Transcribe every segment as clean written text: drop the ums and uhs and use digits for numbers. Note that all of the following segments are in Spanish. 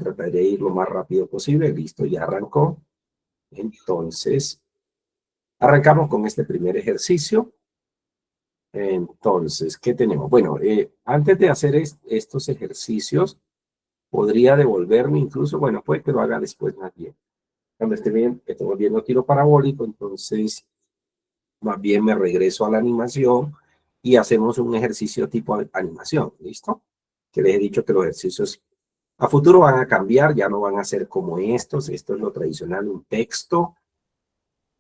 Trataré de ir lo más rápido posible. Listo, ya arrancó. Entonces, arrancamos con este primer ejercicio. Entonces, ¿qué tenemos? Bueno, antes de hacer estos ejercicios, podría devolverme incluso, bueno, puede que lo haga después más bien. Cuando esté bien, estemos viendo tiro parabólico, entonces más bien me regreso a la animación y hacemos un ejercicio tipo animación, ¿listo? Que les he dicho que los ejercicios a futuro van a cambiar, ya no van a ser como estos. Esto es lo tradicional, un texto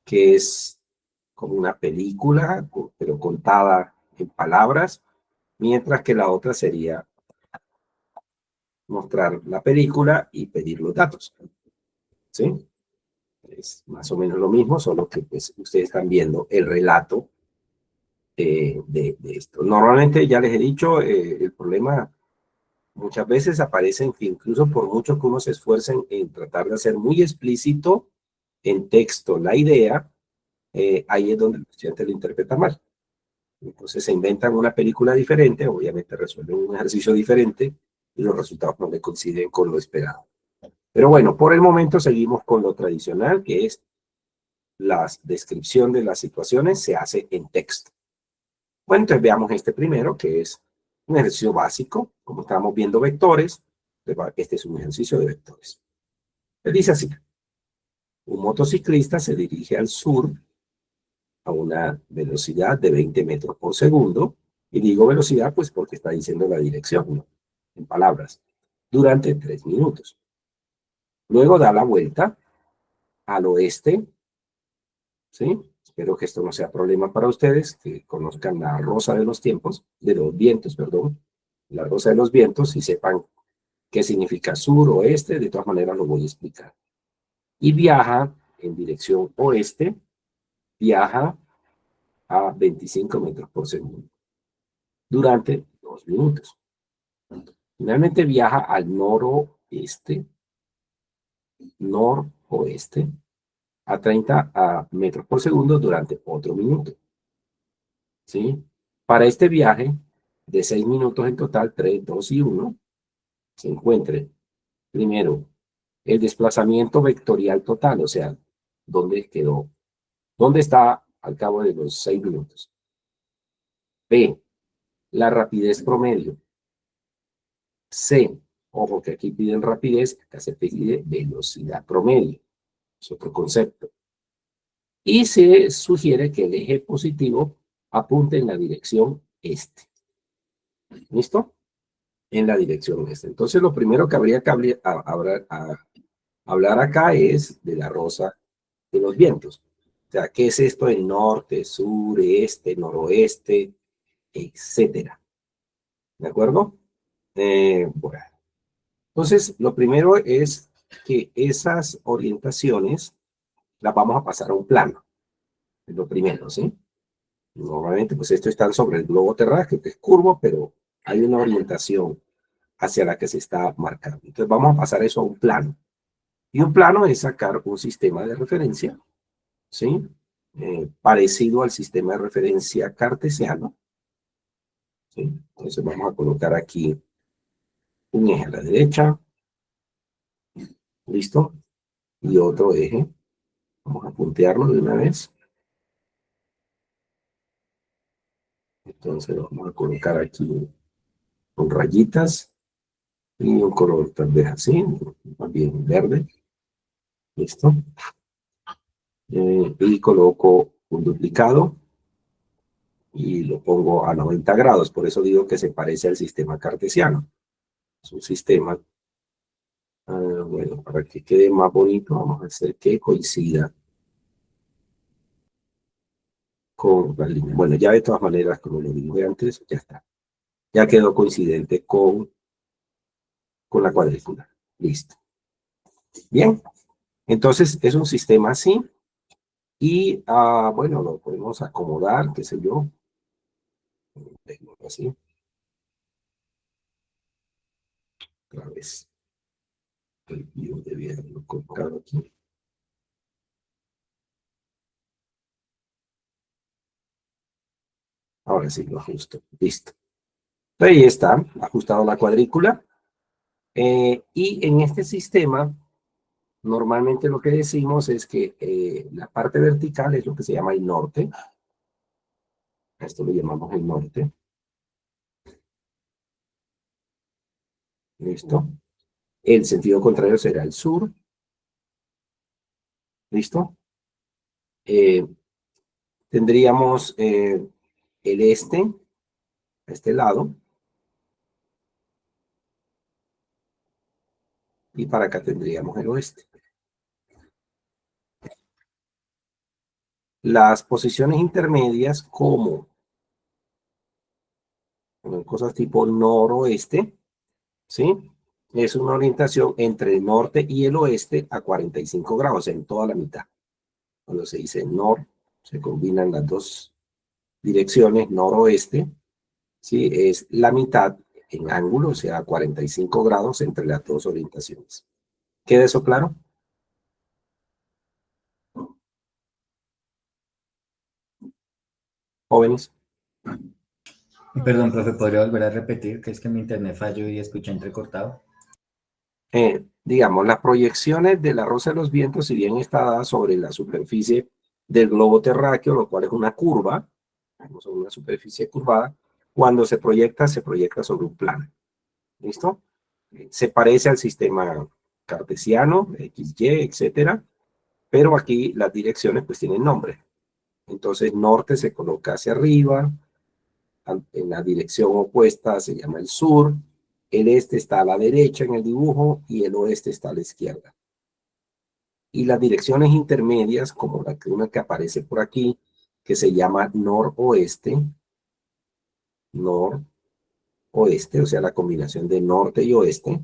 que es como una película, pero contada en palabras, mientras que la otra sería mostrar la película y pedir los datos, ¿sí? Es más o menos lo mismo, solo que pues, ustedes están viendo el relato de esto. Normalmente, ya les he dicho, el problema muchas veces aparece en que incluso por mucho que uno se esfuerce en tratar de hacer muy explícito en texto la idea, ahí es donde el estudiante lo interpreta mal. Entonces se inventan una película diferente, obviamente resuelven un ejercicio diferente y los resultados no le coinciden con lo esperado. Pero bueno, por el momento seguimos con lo tradicional, que es la descripción de las situaciones se hace en texto. Bueno, entonces veamos este primero, que es un ejercicio básico. Como estábamos viendo vectores, este es un ejercicio de vectores. Él dice así: un motociclista se dirige al sur a una velocidad de 20 metros por segundo. Y digo velocidad, pues porque está diciendo la dirección, ¿no? En palabras, durante 3 minutos. Luego da la vuelta al oeste, ¿sí? Espero que esto no sea problema para ustedes, que conozcan la rosa de los tiempos, de los vientos, perdón, la rosa de los vientos, y sepan qué significa sur, oeste. De todas maneras lo voy a explicar. Y viaja en dirección oeste, viaja a 25 metros por segundo durante 2 minutos. Finalmente viaja al noroeste a 30 metros por segundo durante otro minuto, ¿sí? Para este viaje de 6 minutos en total, 3, 2 y 1, se encuentre primero el desplazamiento vectorial total, o sea, ¿dónde quedó? ¿Dónde está al cabo de los 6 minutos? B, la rapidez promedio. C, ojo que aquí piden rapidez, acá se pide velocidad promedio. Es otro concepto. Y se sugiere que el eje positivo apunte en la dirección este. ¿Listo? En la dirección este. Entonces, lo primero que habría que hablar acá es de la rosa de los vientos. O sea, ¿qué es esto en norte, sur, este, noroeste, etcétera? ¿De acuerdo? Bueno. Entonces, lo primero es que esas orientaciones las vamos a pasar a un plano. Es lo primero, ¿sí? Normalmente, pues esto está sobre el globo terráqueo, que es curvo, pero hay una orientación hacia la que se está marcando. Entonces, vamos a pasar eso a un plano. Y un plano es sacar un sistema de referencia, ¿sí? Parecido al sistema de referencia cartesiano, ¿sí? Entonces, vamos a colocar aquí un eje a la derecha, ¿listo? Y otro eje. Vamos a puntearlo de una vez. Entonces vamos a colocar aquí con rayitas y un color tal vez así, más bien verde. Listo. Y coloco un duplicado y lo pongo a 90 grados. Por eso digo que se parece al sistema cartesiano. Es un sistema, bueno, para que quede más bonito, vamos a hacer que coincida con la línea. Bueno, ya de todas maneras, como lo dije antes, ya está. Ya quedó coincidente con la cuadrícula. Listo. Bien, entonces es un sistema así. Y bueno, lo podemos acomodar, qué sé yo. Así. Otra vez. El view debía haberlo colocado aquí. Ahora sí lo ajusto. Listo. Ahí está, ajustado la cuadrícula. Y en este sistema, normalmente lo que decimos es que la parte vertical es lo que se llama el norte. A esto lo llamamos el norte. ¿Listo? El sentido contrario será el sur. ¿Listo? Tendríamos el este, a este lado. Y para acá tendríamos el oeste. Las posiciones intermedias, como cosas tipo noroeste, ¿sí? Es una orientación entre el norte y el oeste a 45 grados, en toda la mitad. Cuando se dice nor, se combinan las dos direcciones, noroeste, ¿sí? Es la mitad en ángulo, o sea, 45 grados entre las dos orientaciones. ¿Queda eso claro? Jóvenes. Perdón, profe, ¿podría volver a repetir? Que es que mi internet falló y escuché entrecortado. Digamos, las proyecciones de la rosa de los vientos, si bien está dada sobre la superficie del globo terráqueo, lo cual es una curva, sobre una superficie curvada, cuando se proyecta sobre un plano. ¿Listo? Se parece al sistema cartesiano, XY, etcétera, pero aquí las direcciones pues tienen nombre. Entonces, norte se coloca hacia arriba, en la dirección opuesta se llama el sur, el este está a la derecha en el dibujo y el oeste está a la izquierda. Y las direcciones intermedias, como una que aparece por aquí, que se llama noroeste, noroeste, o sea, la combinación de norte y oeste,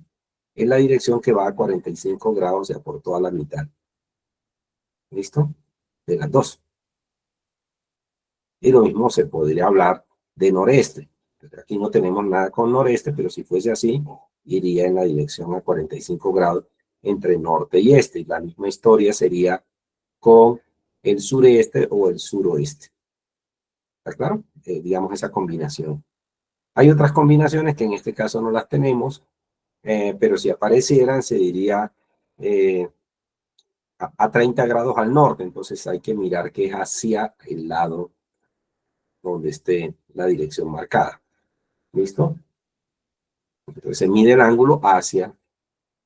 es la dirección que va a 45 grados, o sea, por toda la mitad. ¿Listo? De las dos. Y lo mismo se podría hablar de noreste. Aquí no tenemos nada con noreste, pero si fuese así, iría en la dirección a 45 grados entre norte y este. Y la misma historia sería con el sureste o el suroeste. ¿Está claro? Digamos esa combinación. Hay otras combinaciones que en este caso no las tenemos, pero si aparecieran se diría a 30 grados al norte, entonces hay que mirar que es hacia el lado donde esté la dirección marcada. ¿Listo? Entonces se mide el ángulo hacia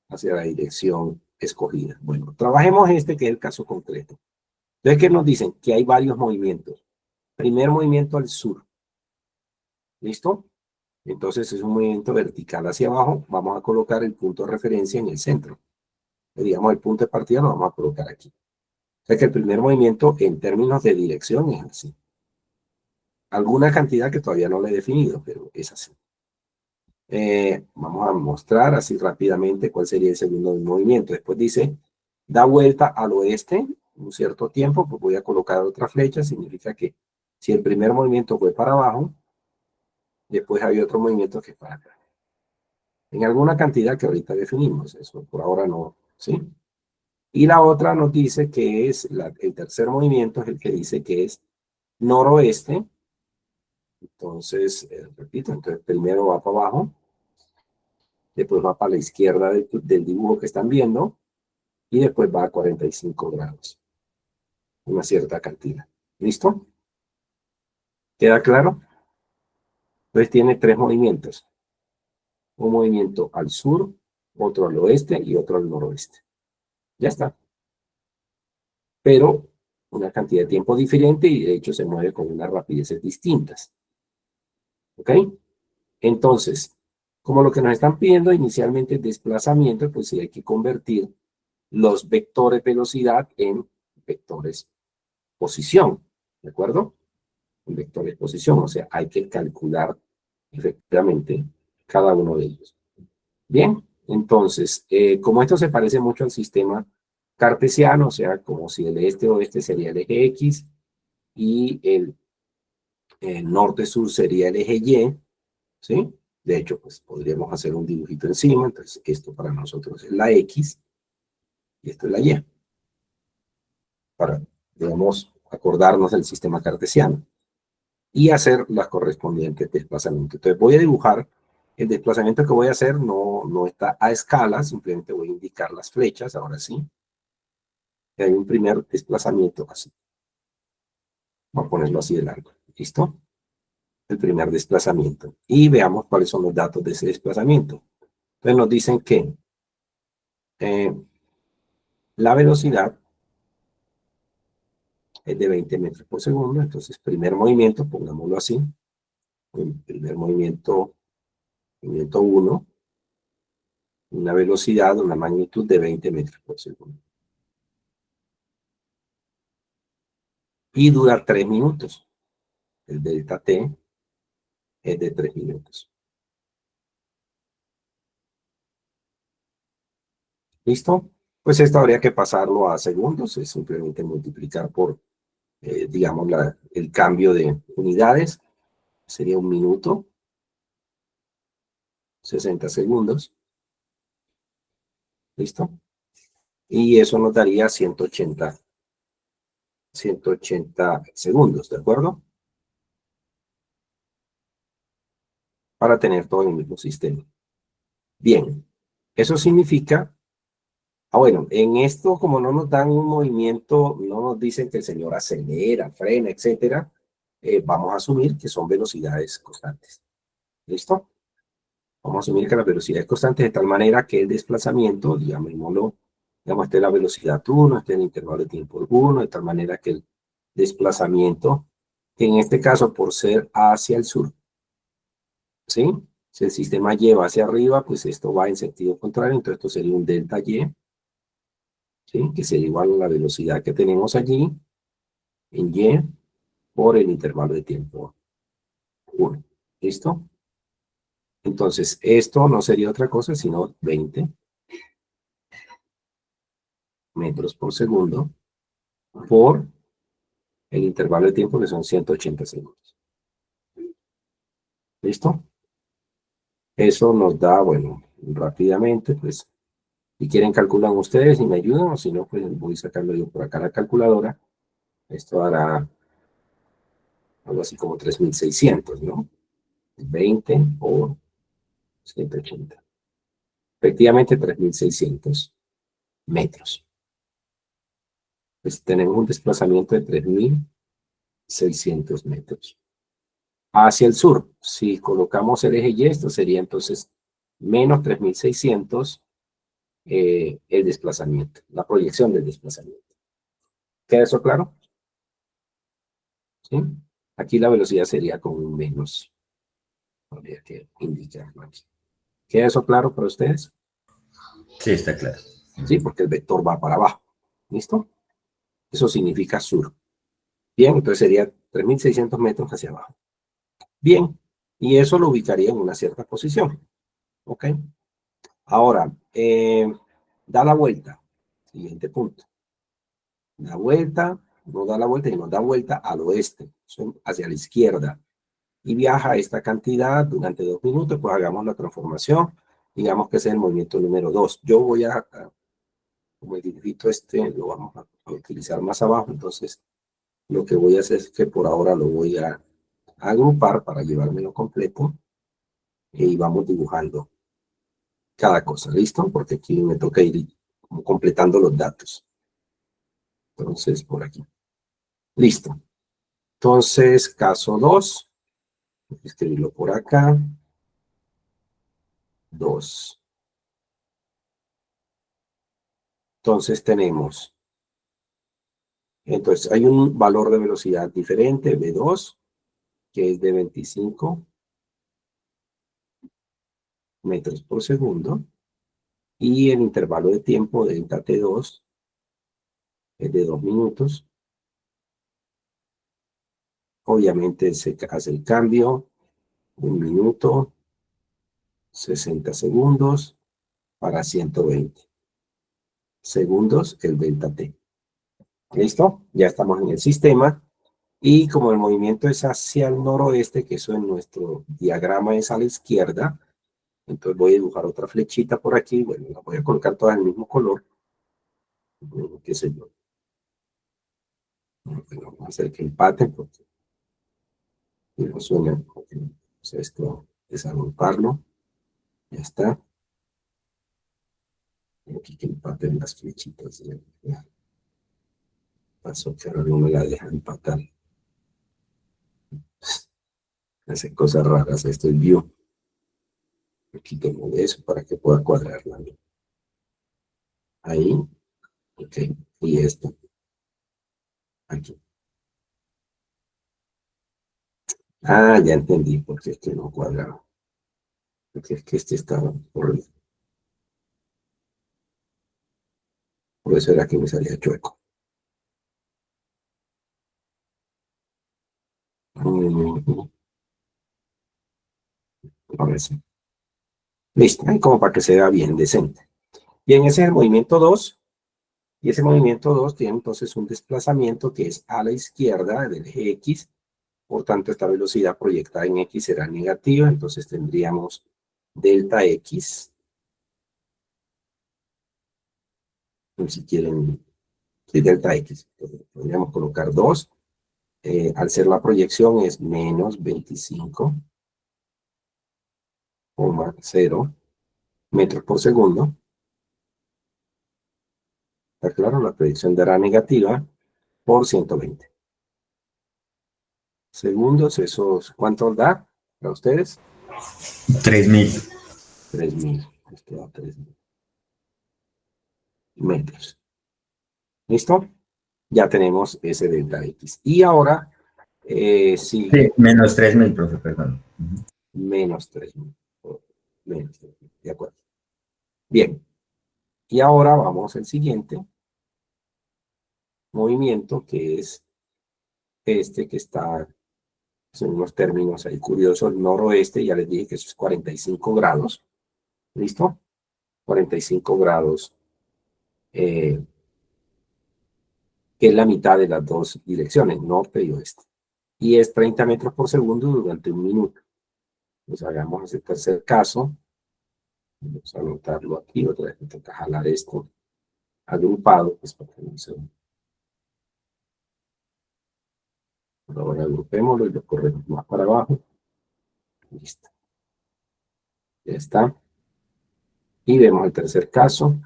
la dirección escogida. Bueno, trabajemos este que es el caso concreto. Entonces, ¿qué nos dicen? Que hay varios movimientos. Primer movimiento al sur. ¿Listo? Entonces es un movimiento vertical hacia abajo. Vamos a colocar el punto de referencia en el centro. Digamos, el punto de partida lo vamos a colocar aquí. O sea que el primer movimiento en términos de dirección es así. Alguna cantidad que todavía no le he definido, pero es así. Vamos a mostrar así rápidamente cuál sería el segundo movimiento. Después dice, da vuelta al oeste un cierto tiempo, pues voy a colocar otra flecha, significa que si el primer movimiento fue para abajo, después hay otro movimiento que es para acá. En alguna cantidad que ahorita definimos, eso por ahora no, ¿sí? Y la otra nos dice que es, el tercer movimiento es el que dice que es noroeste. Entonces, repito, entonces primero va para abajo, después va para la izquierda del dibujo que están viendo, y después va a 45 grados, una cierta cantidad. ¿Listo? ¿Queda claro? Entonces tiene tres movimientos. Un movimiento al sur, otro al oeste y otro al noroeste. Ya está. Pero una cantidad de tiempo diferente y de hecho se mueve con unas rapideces distintas. ¿Ok? Entonces, como lo que nos están pidiendo inicialmente es desplazamiento, pues sí hay que convertir los vectores velocidad en vectores posición. ¿De acuerdo? En vectores posición, o sea, hay que calcular efectivamente cada uno de ellos. Bien, entonces, como esto se parece mucho al sistema cartesiano, o sea, como si el este-oeste sería el eje X y el norte-sur sería el eje Y, ¿sí? De hecho, pues podríamos hacer un dibujito encima, entonces esto para nosotros es la X y esto es la Y, para, digamos, acordarnos del sistema cartesiano y hacer las correspondientes desplazamientos. Entonces voy a dibujar El desplazamiento que voy a hacer no está a escala, simplemente voy a indicar las flechas, ahora sí. Y hay un primer desplazamiento así. Voy a ponerlo así de largo. ¿Listo? El primer desplazamiento. Y veamos cuáles son los datos de ese desplazamiento. Entonces nos dicen que la velocidad es de 20 metros por segundo. Entonces, primer movimiento, pongámoslo así. El primer movimiento 1, una velocidad, una magnitud de 20 metros por segundo. Y dura 3 minutos. El delta T es de 3 minutos. ¿Listo? Pues esto habría que pasarlo a segundos, es simplemente multiplicar por, digamos, el cambio de unidades. Sería 1 minuto, 60 segundos. ¿Listo? Y eso nos daría 180 segundos, ¿de acuerdo? Para tener todo el mismo sistema. Bien, eso significa, bueno, en esto como no nos dan un movimiento, no nos dicen que el señor acelera, frena, etcétera, vamos a asumir que son velocidades constantes. ¿Listo? Vamos a asumir que la velocidad es constante de tal manera que el desplazamiento, digámoslo, digamos, esta es la velocidad 1, este es el intervalo de tiempo 1, de tal manera que el desplazamiento, en este caso por ser hacia el sur, ¿sí? Si el sistema lleva hacia arriba, pues esto va en sentido contrario, entonces esto sería un delta Y, ¿sí? Que sería igual a la velocidad que tenemos allí, en Y, por el intervalo de tiempo 1. ¿Listo? Entonces, esto no sería otra cosa sino 20 metros por segundo por el intervalo de tiempo que son 180 segundos. ¿Listo? Eso nos da, bueno, rápidamente, pues, si quieren calculan ustedes y me ayudan, o si no, pues voy sacando yo por acá la calculadora. Esto hará algo así como 3600, ¿no? 20 por 180. Efectivamente, 3600 metros. Pues tenemos un desplazamiento de 3600 metros. Hacia el sur, si colocamos el eje Y, esto sería entonces menos 3600 el desplazamiento, la proyección del desplazamiento. ¿Queda eso claro? ¿Sí? Aquí la velocidad sería con un menos. Habría que indicarlo aquí. ¿Queda eso claro para ustedes? Sí, está claro. Sí, porque el vector va para abajo. ¿Listo? Eso significa sur. Bien, entonces sería 3600 metros hacia abajo. Bien, y eso lo ubicaría en una cierta posición. ¿Ok? Ahora, da la vuelta. Siguiente punto. Da vuelta, no da la vuelta y nos da vuelta al oeste, hacia la izquierda. Y viaja esta cantidad durante 2 minutos, pues hagamos la transformación. Digamos que ese es el movimiento número 2. Yo voy como el dibujito este, lo vamos a utilizar más abajo. Entonces, lo que voy a hacer es que por ahora lo voy a agrupar para llevármelo completo. Y vamos dibujando cada cosa, ¿listo? Porque aquí me toca ir como completando los datos. Entonces, por aquí. Listo. Entonces, caso 2. Escribirlo por acá. 2. Entonces tenemos, entonces hay un valor de velocidad diferente, V2, que es de 25 metros por segundo, y el intervalo de tiempo delta T2 es de 2 minutos. Obviamente se hace el cambio, 1 minuto, 60 segundos para 120 segundos el delta T. ¿Listo? Ya estamos en el sistema. Y como el movimiento es hacia el noroeste, que eso en nuestro diagrama es a la izquierda, entonces voy a dibujar otra flechita por aquí. Bueno, la voy a colocar todas del mismo color. Qué sé yo. Bueno, vamos a hacer que empaten porque no suena. O sea, esto es agruparlo. Ya está. Aquí que empaten las flechitas. Ya. Pasó que ahora no me la deja empatar. Hace cosas raras. Esto es view. Aquí tengo eso para que pueda cuadrarla. Ahí. Ok. Y esto. Aquí. Ah, ya entendí por qué es que no cuadraba. Porque es que este estaba por eso era que me salía chueco. Ahora sí. Listo. Ahí como para que se vea bien decente. Bien, ese es el movimiento 2. Y ese movimiento 2 tiene entonces un desplazamiento que es a la izquierda del eje X. Por tanto, esta velocidad proyectada en X será negativa. Entonces tendríamos delta X. Si quieren, sí, delta X. Podríamos colocar 2. Al ser la proyección es menos 25,0 metros por segundo. Está claro, la proyección dará negativa por 120 segundos. ¿Esos cuánto da para ustedes? 3000. 3.000. Esto da 3.000 metros. ¿Listo? Ya tenemos ese delta X. Y ahora Sí, sigue menos 3000, profe, perdón. menos 3.000. Menos 3.000. De acuerdo. Bien. Y ahora vamos al siguiente movimiento, que es este que está, son unos términos ahí curiosos, noroeste. Ya les dije que eso es 45 grados. ¿Listo? 45 grados, que es la mitad de las dos direcciones, norte y oeste. Y es 30 metros por segundo durante 1 minuto. Pues hagamos ese tercer caso. Vamos a anotarlo aquí. Otra vez me toca jalar esto agrupado, pues para que no se... Ahora agrupémoslo y lo corremos más para abajo. Listo. Ya está. Y vemos el tercer caso.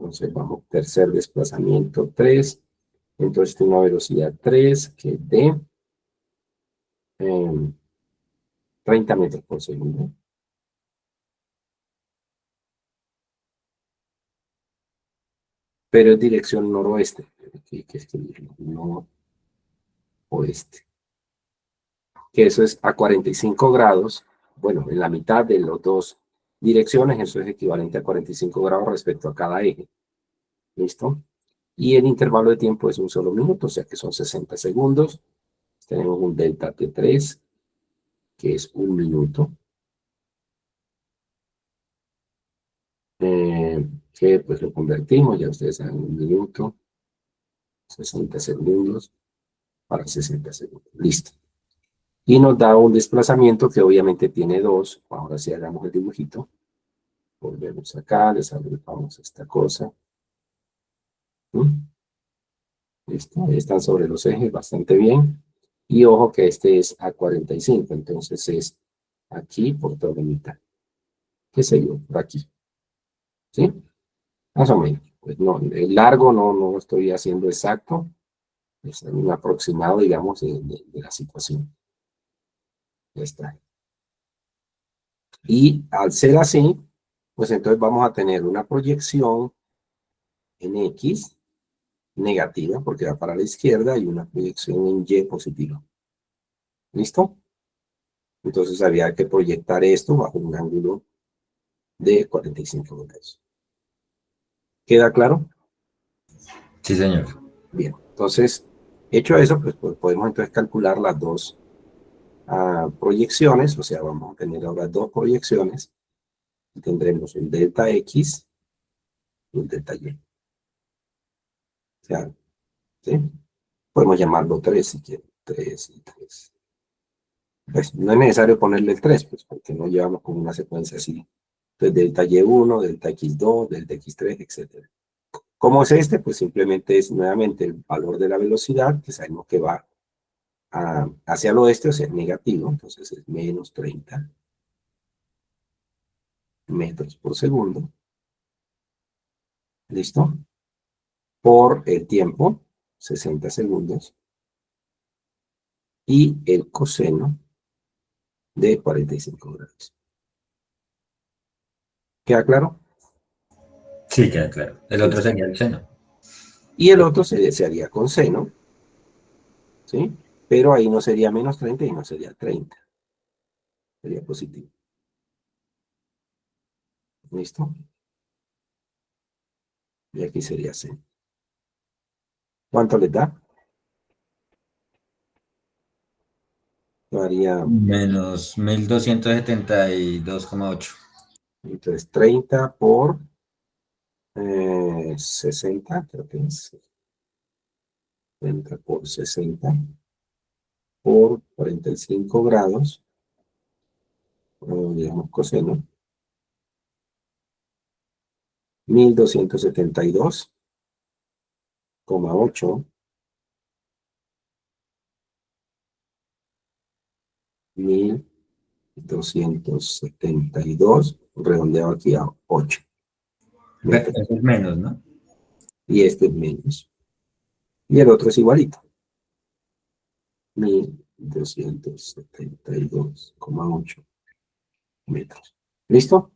Entonces vamos, tercer desplazamiento 3. Entonces tiene una velocidad 3 que es de 30 metros por segundo. Pero es dirección noroeste. Aquí hay que escribirlo. Noroeste. Que eso es a 45 grados. Bueno, en la mitad de las dos direcciones, eso es equivalente a 45 grados respecto a cada eje. ¿Listo? Y el intervalo de tiempo es un solo minuto, o sea que son 60 segundos. Tenemos un delta T3, que es 1 minuto. Que pues lo convertimos, ya ustedes saben, 1 minuto, 60 segundos para 60 segundos. Listo. Y nos da un desplazamiento que obviamente tiene 2. Ahora sí hagamos el dibujito. Volvemos acá, desagrupamos esta cosa. Listo, ahí están sobre los ejes bastante bien. Y ojo que este es a 45, entonces es aquí por toda la mitad. ¿Qué sé yo? Por aquí. ¿Sí? Más o menos. Pues no, el largo no lo estoy haciendo exacto. Es un aproximado, digamos, de la situación. Ya está. Y al ser así, pues entonces vamos a tener una proyección en X negativa, porque va para la izquierda, y una proyección en Y positiva. ¿Listo? Entonces había que proyectar esto bajo un ángulo de 45 grados. ¿Queda claro? Sí, señor. Bien, entonces, hecho eso, pues podemos entonces calcular las dos proyecciones, o sea, vamos a tener ahora dos proyecciones, y tendremos un delta X y un delta Y. O sea, ¿sí? Podemos llamarlo 3 si quieren, 3 y 3. Pues no es necesario ponerle el 3, pues porque no llevamos como una secuencia así. Entonces, delta Y1, delta X2, delta X3, etc. ¿Cómo es este? Pues simplemente es nuevamente el valor de la velocidad, que sabemos que va hacia el oeste, o sea, negativo, entonces es menos 30 metros por segundo. ¿Listo? Por el tiempo, 60 segundos. Y el coseno de 45 grados. ¿Queda claro? Sí, queda claro. El otro Listo. sería el seno. Y el otro se haría con seno, ¿sí? Pero ahí no sería menos 30 y no sería 30. Sería positivo. ¿Listo? Y aquí sería seno. ¿Cuánto les da? Daría, Menos 1272,8. entonces, 30 por 60, creo que es 30 por 60 por 45 grados, digamos coseno, 1272,8, 1272, redondeado aquí a 8 Pero metros. eso es menos, ¿no? Y este es menos. Y el otro es igualito. 1272,8 metros. ¿Listo?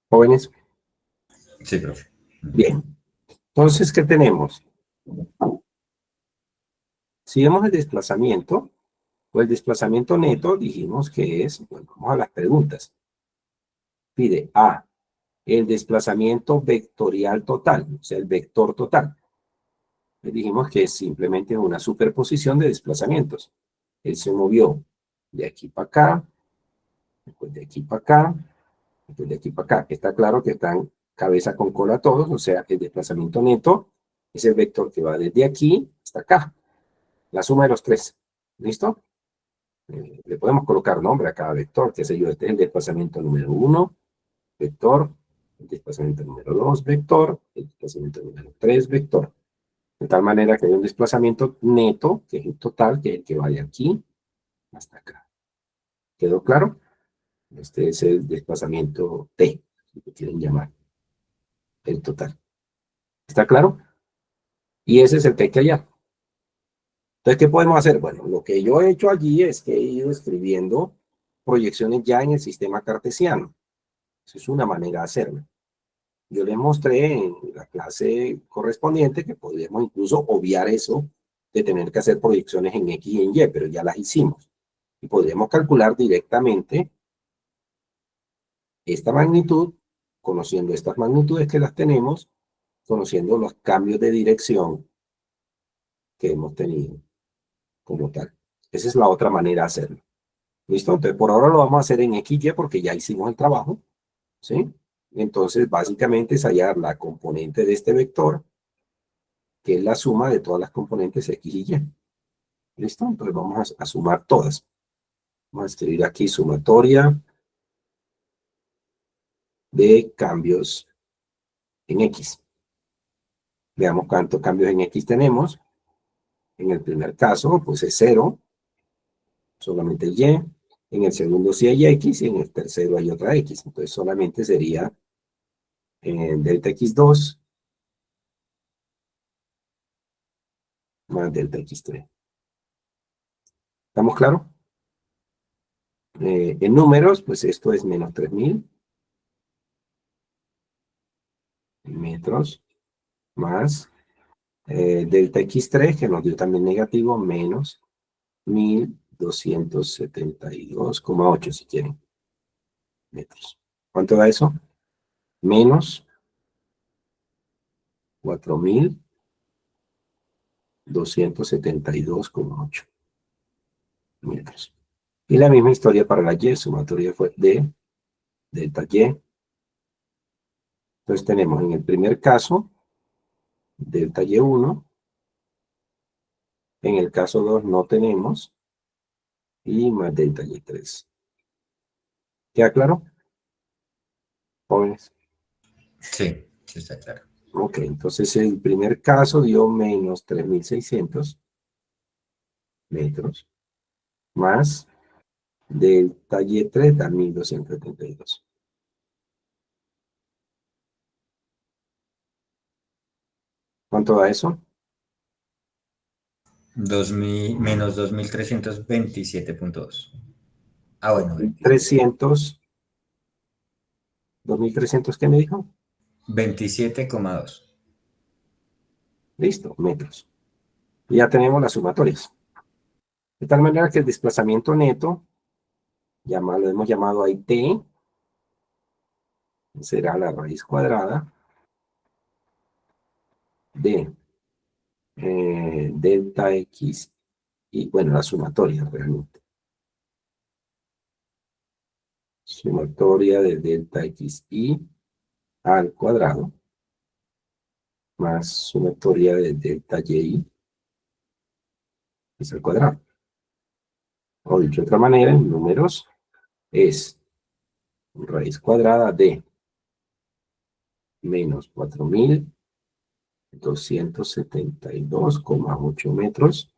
Jóvenes. Sí, profe. Bien. Entonces, ¿qué tenemos? Si vemos el desplazamiento, pues el desplazamiento neto dijimos que es, bueno, vamos a las preguntas. Pide A, el desplazamiento vectorial total, o sea, el vector total. Le dijimos que es simplemente una superposición de desplazamientos. Él se movió de aquí para acá, después de aquí para acá, después de aquí para acá. Está claro que están cabeza con cola todos, o sea, el desplazamiento neto es el vector que va desde aquí hasta acá. La suma de los tres. ¿Listo? Le podemos colocar nombre a cada vector, qué sé yo, este es el desplazamiento número 1, vector, el desplazamiento número 2, vector, el desplazamiento número 3, vector. De tal manera que hay un desplazamiento neto, que es el total, que es el que va de aquí hasta acá. ¿Quedó claro? Este es el desplazamiento T, si lo quieren llamar, el total. ¿Está claro? Y ese es el que hay que hallar. Entonces, ¿qué podemos hacer? Bueno, lo que yo he hecho allí es que he ido escribiendo proyecciones ya en el sistema cartesiano. Esa es una manera de hacerlo. Yo les mostré en la clase correspondiente que podríamos incluso obviar eso de tener que hacer proyecciones en X y en Y, pero ya las hicimos. Y podríamos calcular directamente esta magnitud, conociendo estas magnitudes que las tenemos, conociendo los cambios de dirección que hemos tenido como tal. Esa es la otra manera de hacerlo. ¿Listo? Entonces, por ahora lo vamos a hacer en X y porque ya hicimos el trabajo, ¿sí? Entonces, básicamente es hallar la componente de este vector, que es la suma de todas las componentes X y Y. ¿Listo? Entonces vamos a sumar todas. Vamos a escribir aquí sumatoria de cambios en X. Veamos cuántos cambios en X tenemos. En el primer caso, pues es 0, solamente Y. En el segundo sí hay X y en el tercero hay otra X. Entonces solamente sería delta X2 más delta X3. ¿Estamos claros? En números, pues esto es menos 3000 metros más delta X3, que nos dio también negativo, menos 1272,8 si quieren, metros. ¿Cuánto da eso? Menos 4272,8 metros. Y la misma historia para la Y, sumatoria fue de delta Y. Entonces tenemos en el primer caso, delta Y1, en el caso 2 no tenemos, y más delta Y3. ¿Queda claro? Jóvenes. Sí, sí está claro. Ok, entonces el primer caso dio menos 3600 metros, más delta Y3 da 1272. ¿Cuánto da eso? menos 2327,2. Ah, bueno, 27. 300, 2300, ¿qué me dijo? 27,2. Listo, metros. Y ya tenemos las sumatorias. De tal manera que el desplazamiento neto, lo hemos llamado ahí T, será la raíz cuadrada de delta X, y bueno, la sumatoria realmente. Sumatoria de delta XY al cuadrado, más sumatoria de delta Y es al cuadrado. O dicho de otra manera, en números, es raíz cuadrada de menos 4272,8 metros.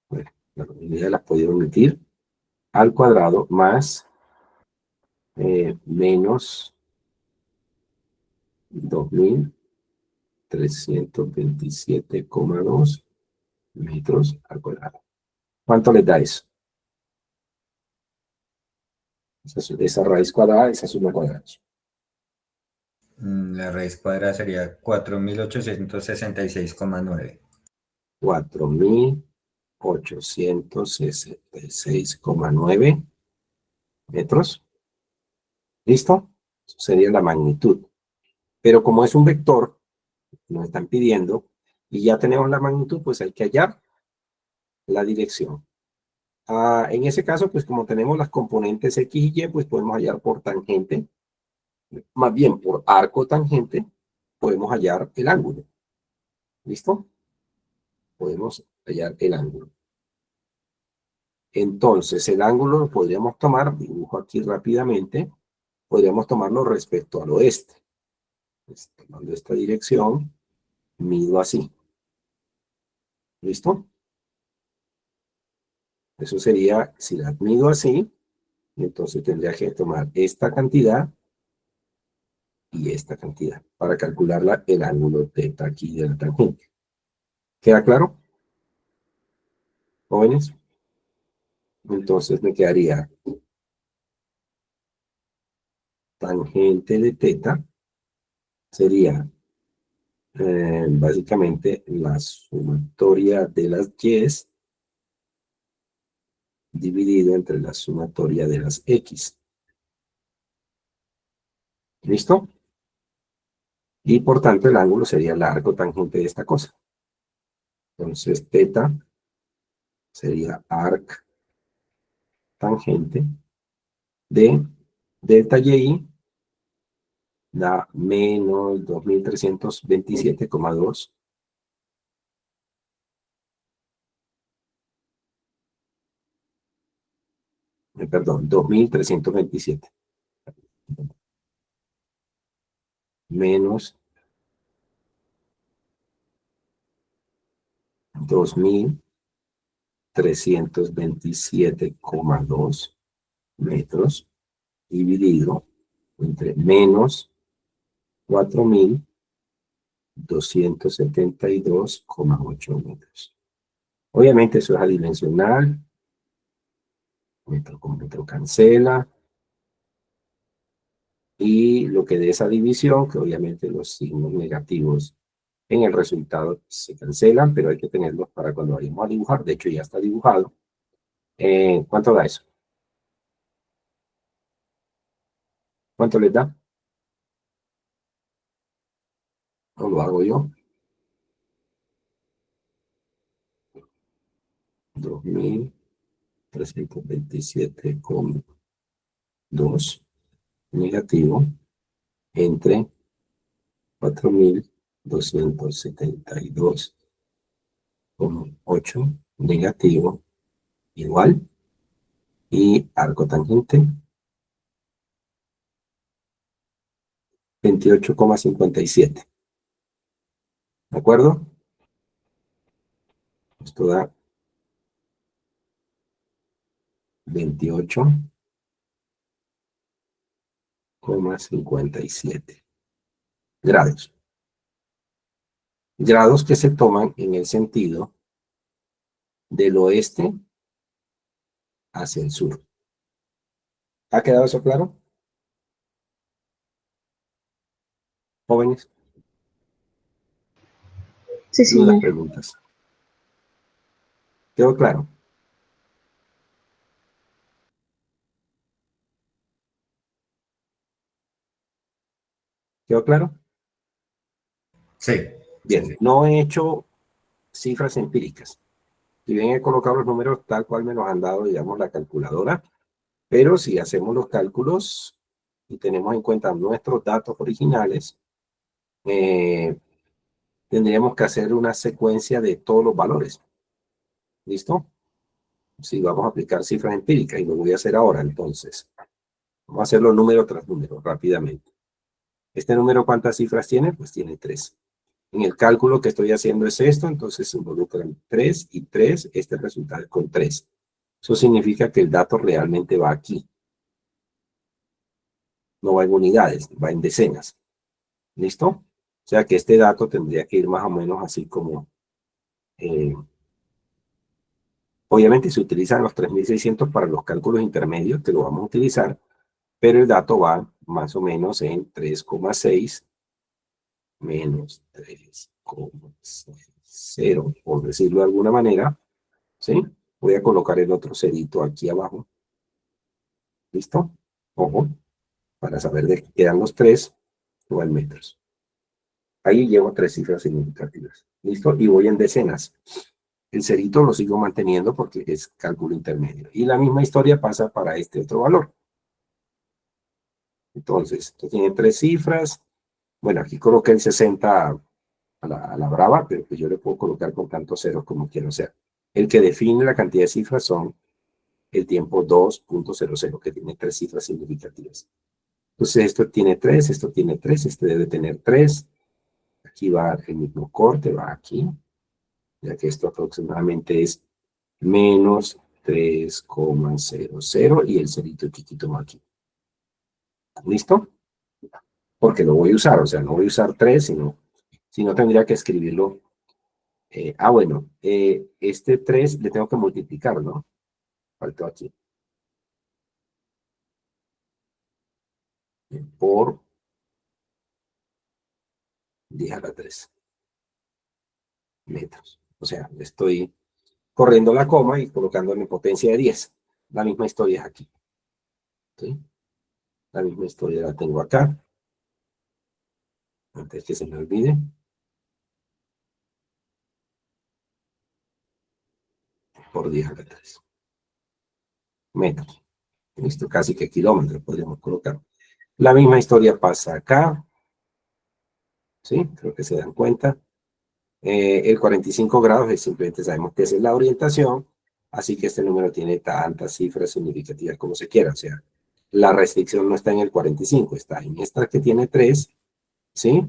Bueno, la unidad la podía omitir, al cuadrado, más menos 2327,2 metros al cuadrado. ¿Cuánto les da eso? Esa raíz cuadrada, esa suma cuadrada. La raíz cuadrada sería 4866,9. 4866,9 metros. ¿Listo? Eso sería la magnitud. Pero como es un vector, nos están pidiendo, y ya tenemos la magnitud, pues hay que hallar la dirección. En ese caso, pues como tenemos las componentes X y Y, pues podemos hallar por tangente, más bien por arco tangente, podemos hallar el ángulo. ¿Listo? Podemos hallar el ángulo. Entonces, el ángulo lo podríamos tomar, dibujo aquí rápidamente, podríamos tomarlo respecto al oeste. Pues, tomando esta dirección, mido así. ¿Listo? Eso sería, si la mido así, entonces tendría que tomar esta cantidad y esta cantidad para calcular el ángulo θ aquí de la tangente. ¿Queda claro, jóvenes? Entonces me quedaría tangente de θ, sería básicamente la sumatoria de las y's dividido entre la sumatoria de las x. ¿Listo? Y por tanto el ángulo sería el arco tangente de esta cosa. Entonces θ sería arc tangente de delta y da menos 2327,2. Perdón, 2327. Menos 2327,2 metros dividido entre menos 4272,8 metros. Obviamente eso es adimensional, metro con metro cancela, y lo que de esa división, que obviamente los signos negativos en el resultado se cancelan, pero hay que tenerlos para cuando vayamos a dibujar. De hecho, ya está dibujado. ¿Cuánto da eso? ¿Cuánto les da? ¿O lo hago yo? 2327,2 negativo entre 4272,8 negativo igual, y arco tangente 28,57. ¿De acuerdo? Esto da 28,57 grados. Grados que se toman en el sentido del oeste hacia el sur. ¿Ha quedado eso claro? Jóvenes, Sí, dudas, señor. preguntas. ¿Quedó claro? ¿Quedó claro? Sí. Bien, Sí. no he hecho cifras empíricas. Si bien he colocado los números tal cual me los han dado, digamos, la calculadora, pero si hacemos los cálculos y tenemos en cuenta nuestros datos originales, tendríamos que hacer una secuencia de todos los valores. ¿Listo? Si vamos a aplicar cifras empíricas, y lo voy a hacer ahora, entonces. Vamos a hacerlo número tras número, rápidamente. ¿Este número cuántas cifras tiene? Pues tiene 3. En el cálculo que estoy haciendo es esto, entonces se involucran 3 y 3, este resultado es con 3. Eso significa que el dato realmente va aquí. No va en unidades, va en decenas. ¿Listo? O sea que este dato tendría que ir más o menos así como... obviamente se utilizan los 3600 para los cálculos intermedios que lo vamos a utilizar, pero el dato va más o menos en 3,6 menos 3,0, por decirlo de alguna manera, ¿sí? Voy a colocar el otro cerito aquí abajo. ¿Listo? Ojo, para saber de qué quedan los 3, igual metros. Ahí llevo 3 cifras significativas. ¿Listo? Y voy en decenas. El cerito lo sigo manteniendo porque es cálculo intermedio. Y la misma historia pasa para este otro valor. Entonces, esto tiene 3 cifras. Bueno, aquí coloqué el 60 a la brava, pero pues yo le puedo colocar con tantos ceros como quiero ser. El que define la cantidad de cifras son el tiempo 2.00, que tiene 3 cifras significativas. Entonces, esto tiene 3, esto tiene 3, este debe tener 3. Aquí va el mismo corte, va aquí, ya que esto aproximadamente es menos 3,00 y el cerito chiquito va aquí. ¿Listo? Porque lo voy a usar, o sea, no voy a usar 3, sino tendría que escribirlo. Bueno, este 3 le tengo que multiplicar, ¿no? Faltó aquí. Por 10 a la 3 metros. O sea, estoy corriendo la coma y colocando mi potencia de 10. La misma historia es aquí. ¿Sí? La misma historia la tengo acá. Antes que se me olvide. Por 10 a la 3 metros. Listo, casi que kilómetros podríamos colocar. La misma historia pasa acá. ¿Sí? Creo que se dan cuenta. El 45 grados es simplemente sabemos que esa es la orientación, así que este número tiene tantas cifras significativas como se quiera. O sea, la restricción no está en el 45, está en esta que tiene 3, ¿sí?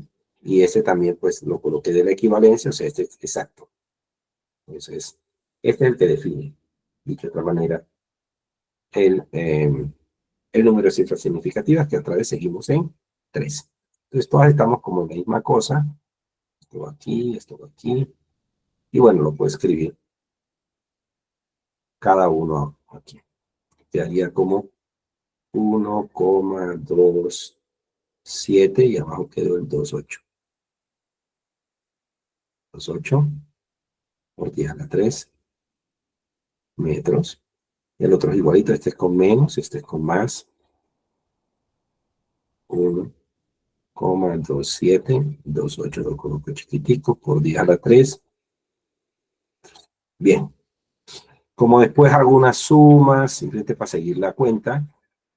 Y ese también pues lo coloqué de la equivalencia, o sea, este es exacto. Entonces, este es el que define, dicho de otra manera, el número de cifras significativas, que otra vez seguimos en 3. Entonces, todas estamos como en la misma cosa. Esto va aquí, esto va aquí. Y bueno, lo puedo escribir cada uno aquí. Quedaría como 1,27 y abajo quedó el 2,8. 2,8 por 10 a la 3 metros. El otro es igualito, este es con menos, este es con más. 1,27, 2,8 lo coloco chiquitico por 10 a la 3. Bien. Como después hago unas sumas, simplemente para seguir la cuenta,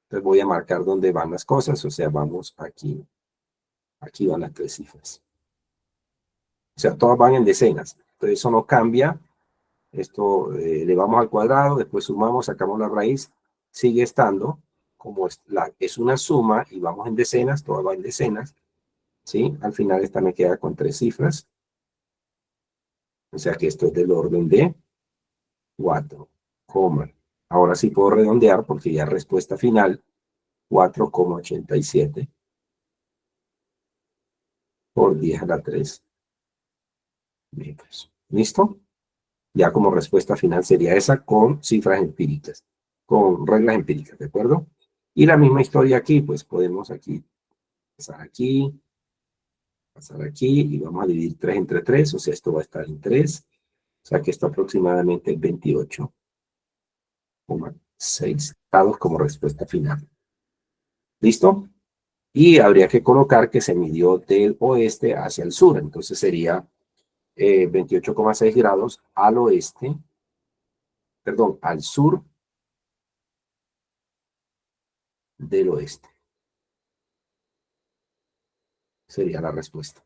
entonces voy a marcar dónde van las cosas, o sea, vamos aquí. Aquí van las 3 cifras. O sea, todas van en decenas. Entonces eso no cambia. Esto le vamos al cuadrado, después sumamos, sacamos la raíz, sigue estando. Como es una suma y vamos en decenas, todo va en decenas. ¿Sí? Al final esta me queda con 3 cifras. O sea que esto es del orden de 4,00 Ahora sí puedo redondear porque ya respuesta final, 4,87 por 10 a la 3. Bien, pues, ¿listo? Ya como respuesta final sería esa con cifras empíricas, con reglas empíricas, ¿de acuerdo? Y la misma historia aquí, pues podemos pasar aquí, y vamos a dividir 3 entre 3, o sea, esto va a estar en 3, o sea que esto aproximadamente 28,6 dados como respuesta final. ¿Listo? Y habría que colocar que se midió del oeste hacia el sur, entonces sería 28,6 grados al oeste, perdón, al sur del oeste. Sería la respuesta.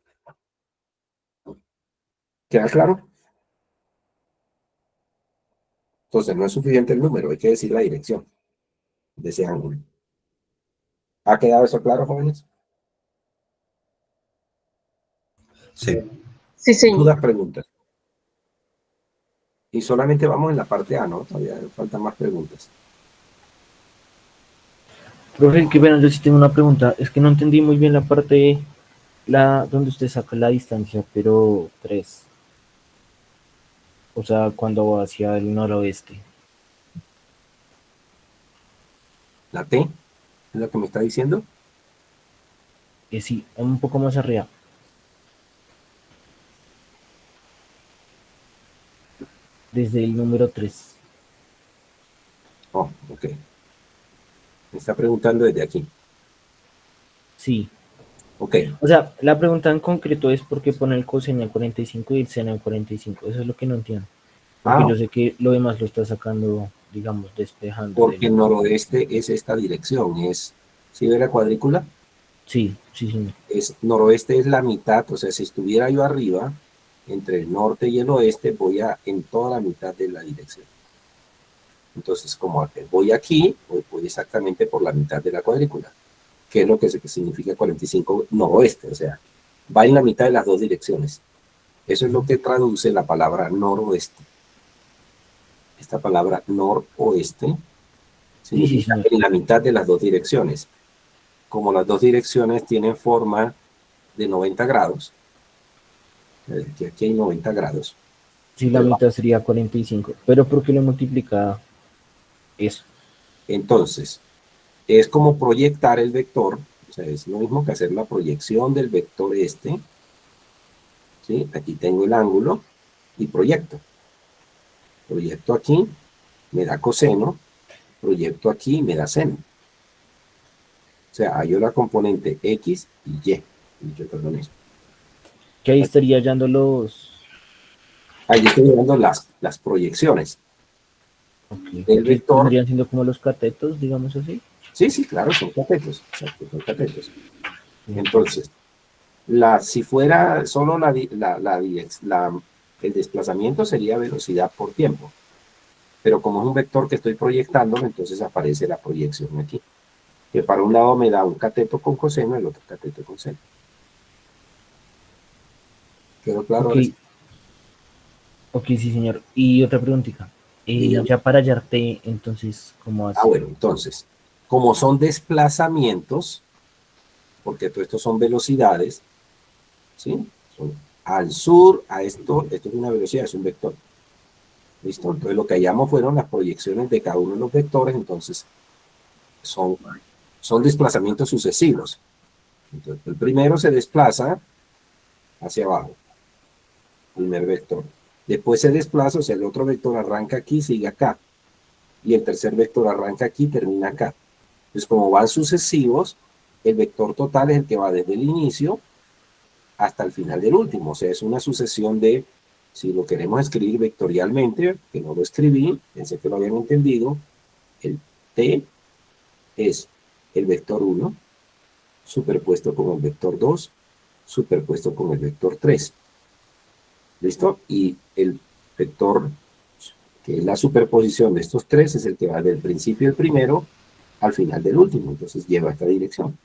¿Queda claro? Entonces no es suficiente el número, hay que decir la dirección de ese ángulo. ¿Ha quedado eso claro, jóvenes? Sí. Sí, señor. Dudas, preguntas. Y solamente vamos en la parte A, ¿no? Todavía faltan más preguntas. Profe, que bueno, yo sí tengo una pregunta. Es que no entendí muy bien la parte, donde usted saca la distancia, pero 3. O sea, cuando va hacia el noroeste. ¿La T? ¿Es lo que me está diciendo? Sí, un poco más arriba. Desde el número 3. Oh, ok. Me está preguntando desde aquí. Sí. Ok. O sea, la pregunta en concreto es por qué pone el coseno en 45 y el seno en 45. Eso es lo que no entiendo. Porque yo sé que lo demás lo está sacando, digamos, despejando. Porque el noroeste es esta dirección. ¿Sí ve la cuadrícula? Sí, sí, sí. Noroeste es la mitad, o sea, si estuviera yo arriba, entre el norte y el oeste, voy en toda la mitad de la dirección. Entonces, como voy aquí, voy exactamente por la mitad de la cuadrícula, que es lo que significa 45 noroeste, o sea, va en la mitad de las dos direcciones. Eso es lo que traduce la palabra noroeste. Esta palabra noroeste significa en la mitad de las dos direcciones. Como las dos direcciones tienen forma de 90 grados, aquí hay 90 grados. Sí, la mitad sería 45, pero ¿por qué lo multiplica eso? Entonces, es como proyectar el vector, o sea, es lo mismo que hacer la proyección del vector este, ¿sí? Aquí tengo el ángulo y proyecto. Proyecto aquí, me da coseno, proyecto aquí, me da seno. O sea, hallo la componente X y Y. Que ahí estaría hallando los... Ahí estoy viendo las proyecciones. Okay. El vector vendrían siendo como los catetos, digamos así. Sí, claro, son catetos. Exacto, son catetos. Entonces, si fuera solo el desplazamiento sería velocidad por tiempo. Pero como es un vector que estoy proyectando, entonces aparece la proyección aquí. Que para un lado me da un cateto con coseno, el otro cateto con seno. ¿Quedó claro? Ok, sí, señor. Y otra preguntita. Ya para hallarte, entonces, ¿cómo hace? Bueno, entonces, como son desplazamientos, porque todo esto son velocidades, ¿sí? Son al sur, a esto es una velocidad, es un vector. ¿Listo? Entonces lo que hallamos fueron las proyecciones de cada uno de los vectores, entonces son desplazamientos sucesivos. Entonces, el primero se desplaza hacia abajo, primer vector. Después se desplaza, o sea, el otro vector arranca aquí, sigue acá. Y el tercer vector arranca aquí, termina acá. Entonces, como van sucesivos, el vector total es el que va desde el inicio hasta el final del último. O sea, es una sucesión de, si lo queremos escribir vectorialmente, que no lo escribí, pensé que lo habían entendido, el T es el vector 1 superpuesto con el vector 2 superpuesto con el vector 3. ¿Listo? Y el vector, que es la superposición de estos tres, es el que va del principio del primero al final del último. Entonces lleva esta dirección.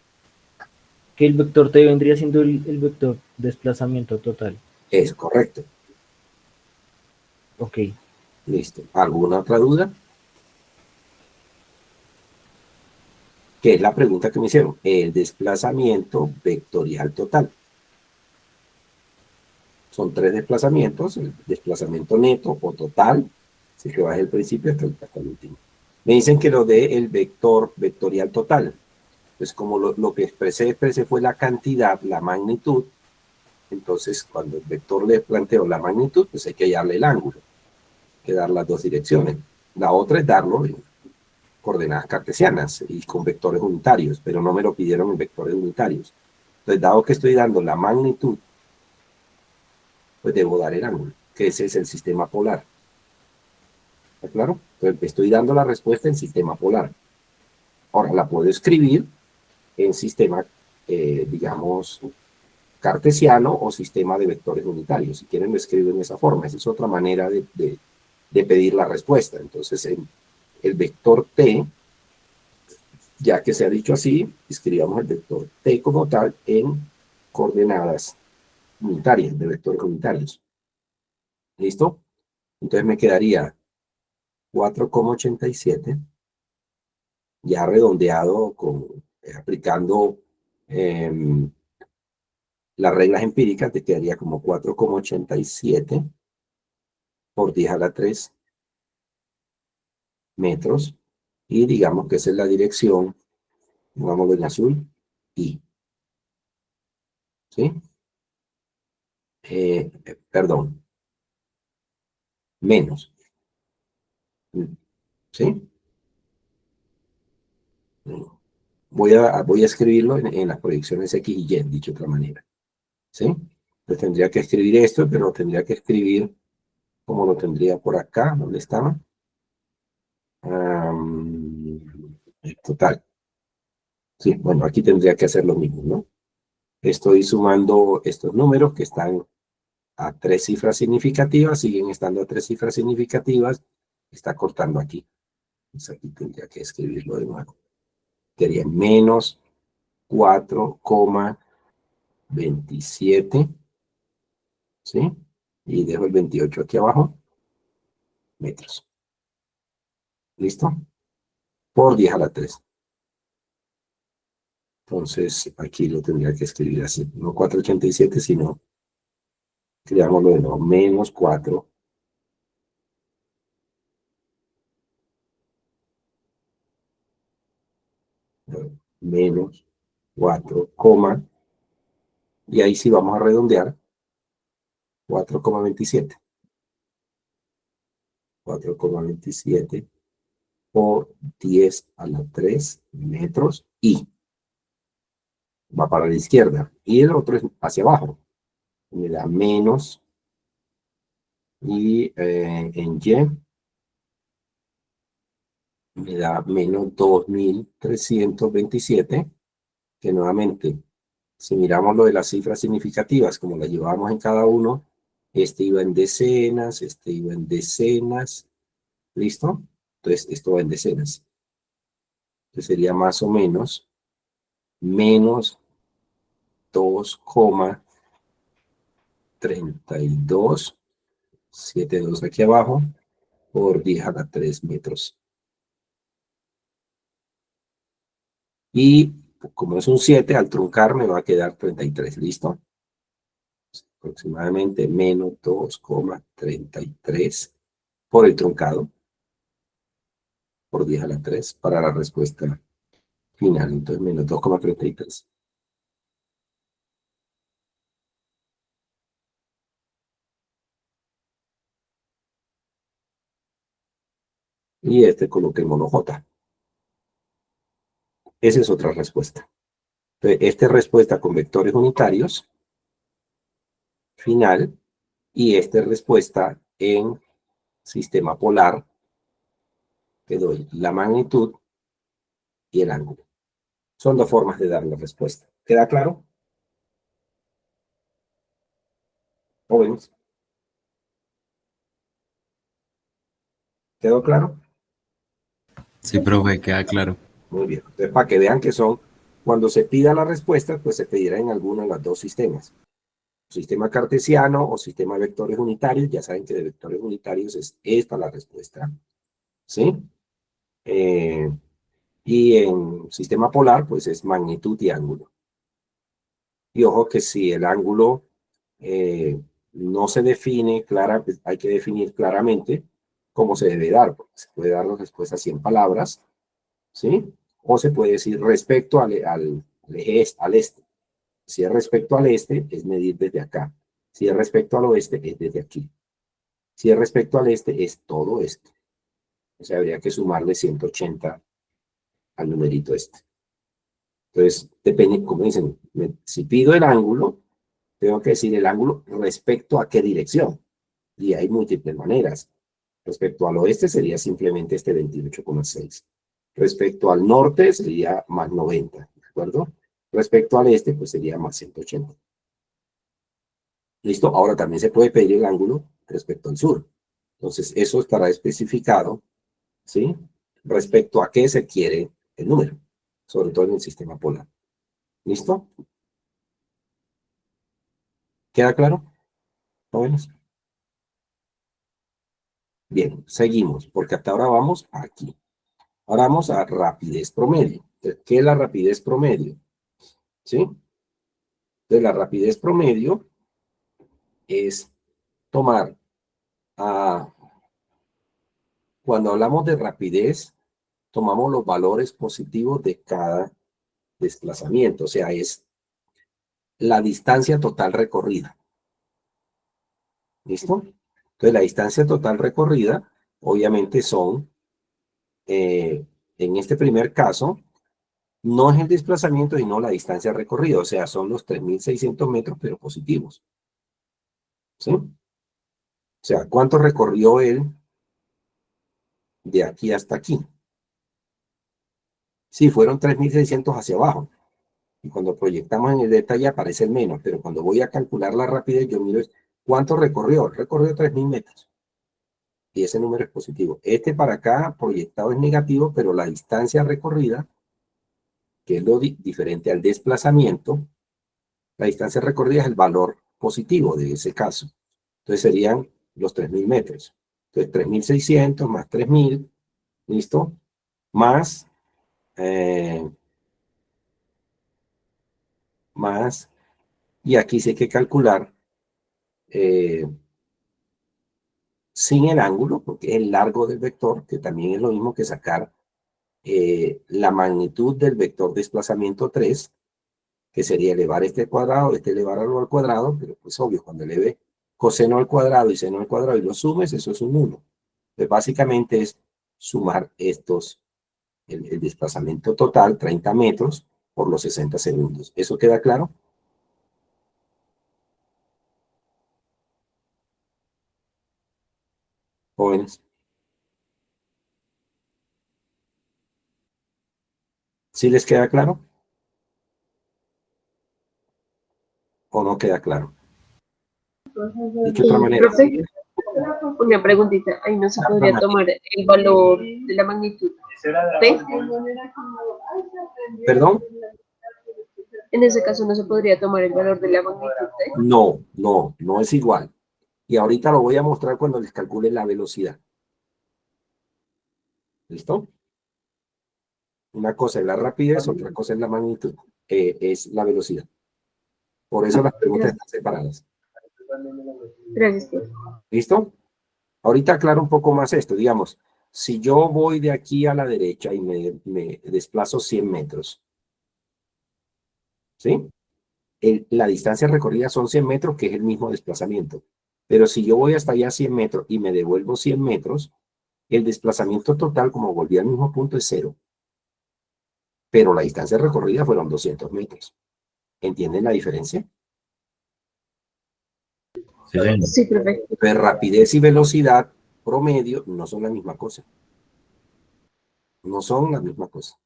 Que el vector T vendría siendo el vector desplazamiento total. Es correcto. Ok. Listo. ¿Alguna otra duda? que es la pregunta que me hicieron, el desplazamiento vectorial total. Son 3 desplazamientos, el desplazamiento neto o total, si que va desde el principio hasta el último. Me dicen que lo de el vector vectorial total. Pues como lo que expresé fue la cantidad, la magnitud, entonces cuando el vector le planteo la magnitud, pues hay que hallarle el ángulo, hay que dar las dos direcciones. La otra es darlo en coordenadas cartesianas y con vectores unitarios, pero no me lo pidieron en vectores unitarios. Entonces, dado que estoy dando la magnitud, pues debo dar el ángulo, que ese es el sistema polar. ¿Está claro? Entonces, estoy dando la respuesta en sistema polar. Ahora, la puedo escribir en sistema, digamos, cartesiano o sistema de vectores unitarios. Si quieren, lo escribo en esa forma. Esa es otra manera de pedir la respuesta. Entonces, en el vector t, ya que se ha dicho así, escribamos el vector t como tal en coordenadas unitarias, de vectores unitarios. ¿Listo? Entonces me quedaría 4,87, ya redondeado aplicando las reglas empíricas, te quedaría como 4,87 por 10 a la 3 metros, y digamos que esa es la dirección, pongámoslo en azul, y, ¿sí? Perdón, menos, ¿sí? Voy a escribirlo en las proyecciones X y Y, dicho de otra manera, ¿sí? Entonces tendría que escribir esto, pero tendría que escribir como lo tendría por acá, ¿dónde estaba? Total. Sí, bueno, aquí tendría que hacer lo mismo, ¿no? Estoy sumando estos números que están a 3 cifras significativas, siguen estando a 3 cifras significativas, está cortando aquí. Entonces aquí tendría que escribirlo de nuevo. Sería menos 4,27, ¿sí? Y dejo el 28 aquí abajo, metros. ¿Listo? Por 10 a la 3. Entonces, aquí lo tendría que escribir así. No 4,87, sino, creámoslo de nuevo, menos 4. Menos 4, y ahí sí vamos a redondear, 4,27. 4,27 por 10 a la 3 metros, y va para la izquierda, y el otro es hacia abajo. Me da menos, y en Y me da menos 2.327, que nuevamente, si miramos lo de las cifras significativas, como las llevábamos en cada uno, este iba en decenas, este iba en decenas, ¿listo? Entonces, esto va en decenas. Entonces sería más o menos menos 2,3272 aquí abajo por 10 a la 3 metros. Y como es un 7, al truncar me va a quedar 33, ¿listo? Aproximadamente menos 2,33 por el truncado, por 10 a la 3, para la respuesta final. Entonces, menos 2,33. Y este coloquémoslo J. Esa es otra respuesta. Entonces, esta es respuesta con vectores unitarios, final, y esta es respuesta en sistema polar, que doy la magnitud y el ángulo. Son dos formas de dar la respuesta. ¿Queda claro? Jóvenes, ¿quedó claro? Sí, profe, queda claro. Muy bien. Entonces, para que vean que son, cuando se pida la respuesta, pues se pedirá en alguno de los dos sistemas. Sistema cartesiano o sistema de vectores unitarios. Ya saben que de vectores unitarios es esta la respuesta. ¿Sí? Y en sistema polar, pues es magnitud y ángulo. Y ojo que si el ángulo no se define clara, pues hay que definir claramente cómo se debe dar, porque se puede dar la respuesta así en palabras, ¿sí? O se puede decir respecto al este. Si es respecto al este, es medir desde acá. Si es respecto al oeste, es desde aquí. Si es respecto al este, es todo esto. O sea, habría que sumarle 180 al numerito este. Entonces, depende, como dicen, si pido el ángulo, tengo que decir el ángulo respecto a qué dirección. Y hay múltiples maneras. Respecto al oeste sería simplemente este 28,6. Respecto al norte sería más 90, ¿de acuerdo? Respecto al este, pues sería más 180. ¿Listo? Ahora también se puede pedir el ángulo respecto al sur. Entonces, eso estará especificado, ¿sí? Respecto a qué se quiere el número, sobre todo en el sistema polar. ¿Listo? ¿Queda claro? ¿Jóvenes? Bien, seguimos, porque hasta ahora vamos aquí. Ahora vamos a rapidez promedio. Entonces, ¿qué es la rapidez promedio? ¿Sí? Entonces, la rapidez promedio es tomar, cuando hablamos de rapidez, tomamos los valores positivos de cada desplazamiento, o sea, es la distancia total recorrida. ¿Listo? Entonces, la distancia total recorrida, obviamente son, en este primer caso, no es el desplazamiento, sino la distancia recorrida, o sea, son los 3.600 metros, pero positivos. ¿Sí? O sea, ¿cuánto recorrió él de aquí hasta aquí? Sí, fueron 3.600 hacia abajo. Y cuando proyectamos en el detalle aparece el menos, pero cuando voy a calcular la rapidez, yo miro cuánto recorrió. Recorrió 3.000 metros. Y ese número es positivo. Este para acá proyectado es negativo, pero la distancia recorrida, que es lo diferente al desplazamiento, la distancia recorrida es el valor positivo de ese caso. Entonces serían los 3.000 metros. Entonces 3.600 más 3.000, ¿listo? Más, más, y aquí sí hay que calcular sin el ángulo, porque es el largo del vector, que también es lo mismo que sacar la magnitud del vector desplazamiento 3, que sería elevar este al cuadrado, este elevarlo al cuadrado, pero pues obvio, cuando eleve coseno al cuadrado y seno al cuadrado y lo sumes, eso es un 1. Pues básicamente es sumar estos, el desplazamiento total, 30 metros, por los 60 segundos. ¿Eso queda claro? Jóvenes. ¿Sí les queda claro? ¿O no queda claro? Dicho de otra manera. Profe, una preguntita, ahí no se podría tomar el valor de la magnitud T. ¿Perdón? En ese caso no se podría tomar el valor de la magnitud T. No, no, no es igual. Y ahorita lo voy a mostrar cuando les calcule la velocidad. ¿Listo? Una cosa es la rapidez, otra cosa es la magnitud, es la velocidad. Por eso las preguntas están separadas. Gracias, tío. ¿Listo? Ahorita aclaro un poco más esto. Digamos, si yo voy de aquí a la derecha y me desplazo 100 metros, ¿sí? La distancia recorrida son 100 metros, que es el mismo desplazamiento. Pero si yo voy hasta allá 100 metros y me devuelvo 100 metros, el desplazamiento total, como volví al mismo punto, es 0. Pero la distancia recorrida fueron 200 metros. ¿Entienden la diferencia? Sí, señor. Sí, profe. Pero rapidez y velocidad promedio no son la misma cosa. No son la misma cosa.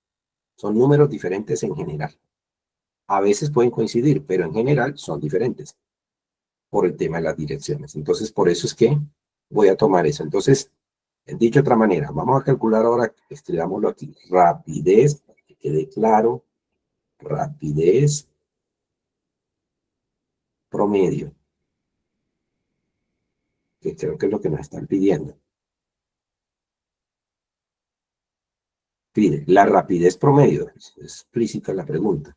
Son números diferentes en general. A veces pueden coincidir, pero en general son diferentes por el tema de las direcciones. Entonces, por eso es que voy a tomar eso. Entonces, dicho de otra manera, vamos a calcular ahora, escribámoslo aquí, rapidez, para que quede claro, rapidez promedio, que creo que es lo que nos están pidiendo. Pide la rapidez promedio, es explícita la pregunta.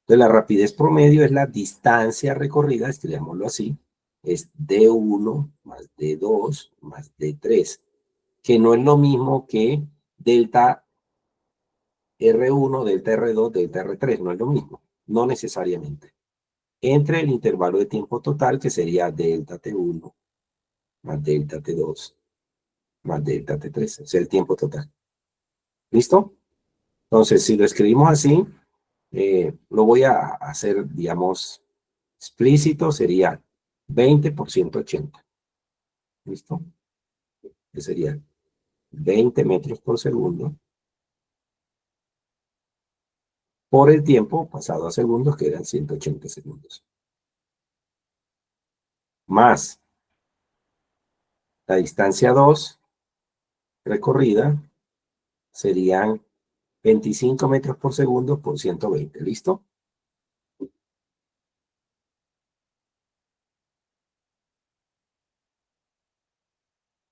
Entonces, la rapidez promedio es la distancia recorrida, escribámoslo así, es D1 más D2 más D3, que no es lo mismo que delta R1, delta R2, delta R3, no es lo mismo, no necesariamente. Entre el intervalo de tiempo total, que sería delta T1 más delta T2 más delta T3, o sea, el tiempo total. ¿Listo? Entonces, si lo escribimos así, lo voy a hacer, digamos, explícito, sería 20 por 180. ¿Listo? Que sería 20 metros por segundo por el tiempo pasado a segundos, que eran 180 segundos. Más la distancia 2 recorrida serían 25 metros por segundo por 120. ¿Listo?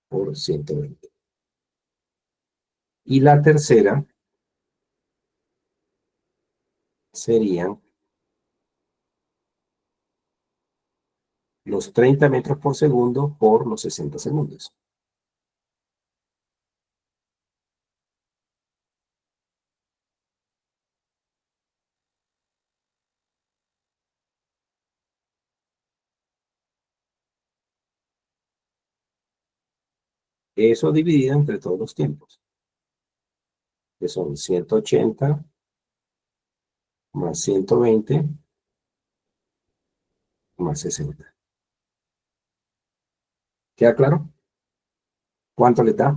Por 120. Y la tercera serían los 30 metros por segundo por los 60 segundos. Eso dividido entre todos los tiempos, que son 180 más 120 más 60. ¿Queda claro? ¿Cuánto le da?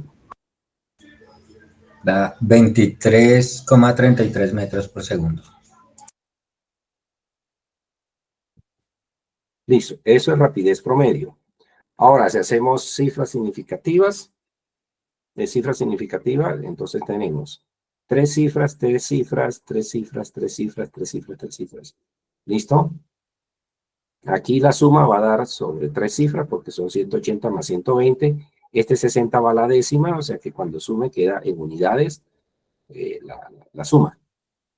Da 23,33 metros por segundo. Listo, eso es rapidez promedio. Ahora, si hacemos cifras significativas, entonces tenemos tres cifras, tres cifras, tres cifras, tres cifras, tres cifras, tres cifras. ¿Listo? Aquí la suma va a dar sobre tres cifras porque son 180 más 120. Este 60 va a la décima, o sea que cuando sume queda en unidades la suma.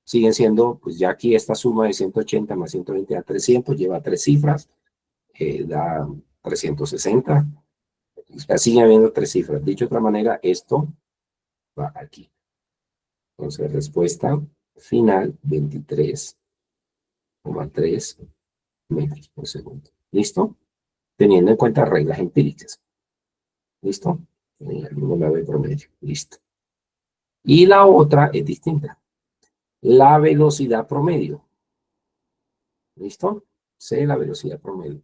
Siguen siendo, pues ya aquí esta suma de 180 más 120 da 300, lleva tres cifras, da 360. Ya siguen habiendo tres cifras. Dicho de otra manera, esto va aquí. Entonces, respuesta final, 23,3 metros por segundo. ¿Listo? Teniendo en cuenta reglas empíricas. ¿Listo? La de promedio. Listo. Y la otra es distinta. La velocidad promedio. ¿Listo? Sé la velocidad promedio.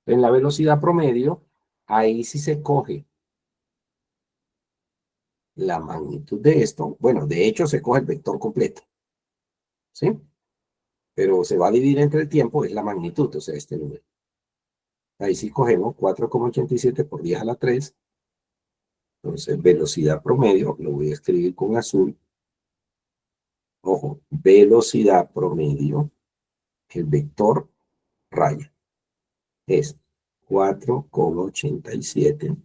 En la velocidad promedio, ahí sí se coge la magnitud de esto. Bueno, de hecho se coge el vector completo. ¿Sí? Pero se va a dividir entre el tiempo, es la magnitud, o sea, este número. Ahí sí cogemos 4,87 por 10 a la 3. Entonces, velocidad promedio, lo voy a escribir con azul. Ojo, velocidad promedio, el vector raya, es 4,87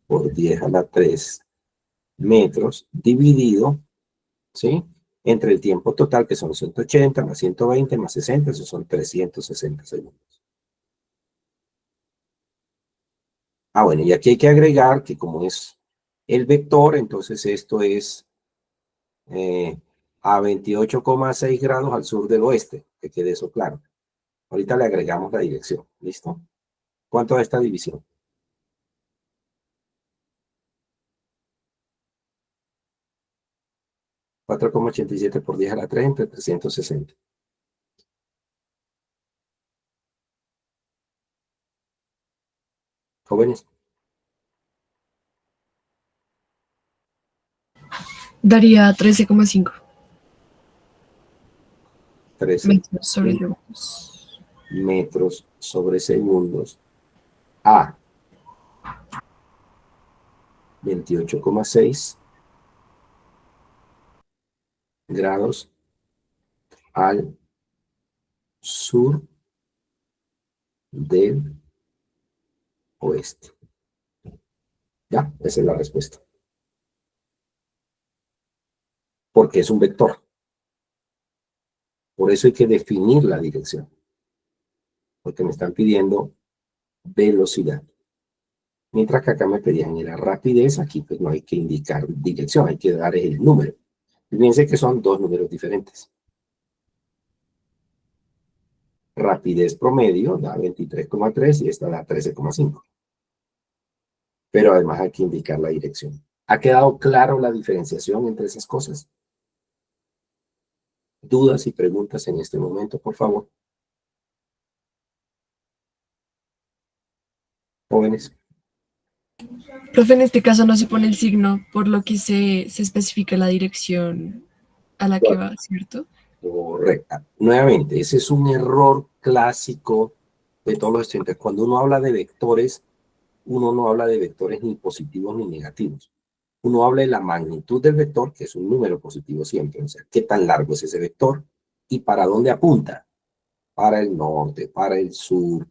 por 10 a la 3 metros dividido, ¿sí? Entre el tiempo total, que son 180 más 120 más 60, eso son 360 segundos. Ah, bueno, y aquí hay que agregar que como es el vector, entonces esto es a 28,6 grados al sur del oeste, que quede eso claro. Ahorita le agregamos la dirección, ¿listo? ¿Cuánto da esta división? 4,87 por 10 a la 3 entre 360. Jóvenes, Daría 13,5 13 metros sobre segundos. metros sobre segundos a 28,6 grados al sur del oeste. Ya, esa es la respuesta. porque es un vector. Por eso hay que definir la dirección, porque me están pidiendo velocidad. Mientras que acá me pedían la rapidez, aquí pues no hay que indicar dirección, hay que dar el número. Fíjense que son dos números diferentes. Rapidez promedio da 23,3 y esta da 13,5. Pero además hay que indicar la dirección. ¿Ha quedado claro la diferenciación entre esas cosas? ¿Dudas y preguntas en este momento, por favor? Jóvenes. Profe, en este caso no se pone el signo, por lo que se especifica la dirección a la que va, ¿cierto? Correcta. Nuevamente, ese es un error clásico de todos los estudiantes. Cuando uno habla de vectores, uno no habla de vectores ni positivos ni negativos. Uno habla de la magnitud del vector, que es un número positivo siempre. O sea, qué tan largo es ese vector y para dónde apunta. Para el norte, para el sur,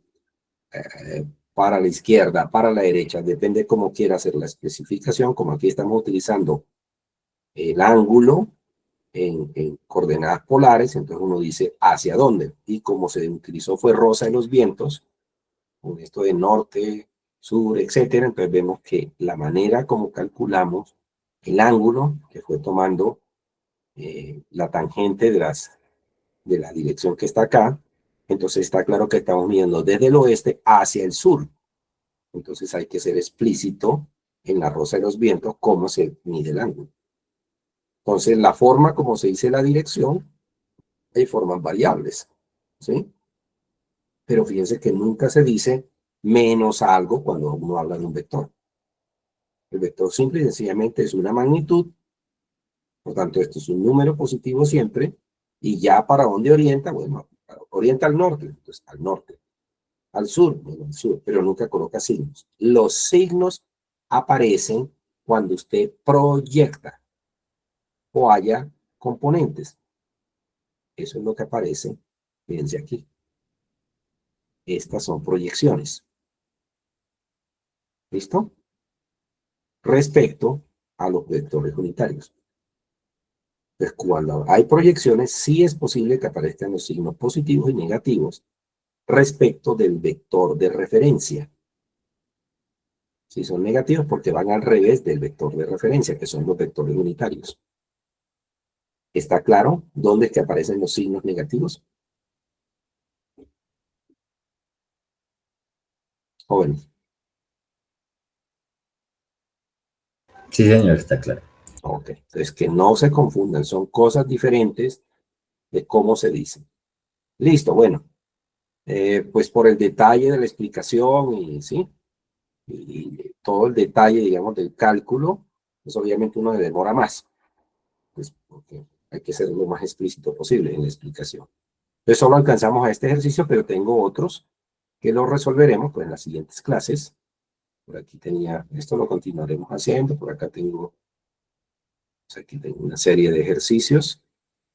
para la izquierda, para la derecha. Depende cómo quiera hacer la especificación. Como aquí estamos utilizando el ángulo en coordenadas polares, entonces uno dice hacia dónde. Y como se utilizó fue rosa en los vientos, con esto de norte, sur, etcétera, entonces vemos que la manera como calculamos el ángulo que fue tomando la tangente de la dirección que está acá, entonces está claro que estamos midiendo desde el oeste hacia el sur. Entonces hay que ser explícito en la rosa de los vientos cómo se mide el ángulo. Entonces la forma como se dice la dirección, hay formas variables, ¿sí? Pero fíjense que nunca se dice menos algo cuando uno habla de un vector. El vector simple y sencillamente es una magnitud, por tanto esto es un número positivo siempre, y ya para dónde orienta, bueno, orienta al norte, entonces al norte, al sur, bueno, al sur, pero nunca coloca signos. Los signos aparecen cuando usted proyecta o haya componentes. Eso es lo que aparece, fíjense aquí. Estas son proyecciones. ¿Listo? Respecto a los vectores unitarios. Entonces, cuando hay proyecciones, sí es posible que aparezcan los signos positivos y negativos respecto del vector de referencia. Si son negativos, porque van al revés del vector de referencia, que son los vectores unitarios. ¿Está claro dónde es que aparecen los signos negativos? Jóvenes. Sí, señor, está claro. Ok, entonces que no se confundan, son cosas diferentes de cómo se dice. Listo, bueno, pues por el detalle de la explicación y sí, y todo el detalle, digamos, del cálculo, pues obviamente uno se demora más, pues porque hay que ser lo más explícito posible en la explicación. Entonces solo alcanzamos a este ejercicio, pero tengo otros que lo resolveremos pues en las siguientes clases. Por aquí tenía, esto lo continuaremos haciendo, por acá tengo, pues aquí tengo una serie de ejercicios.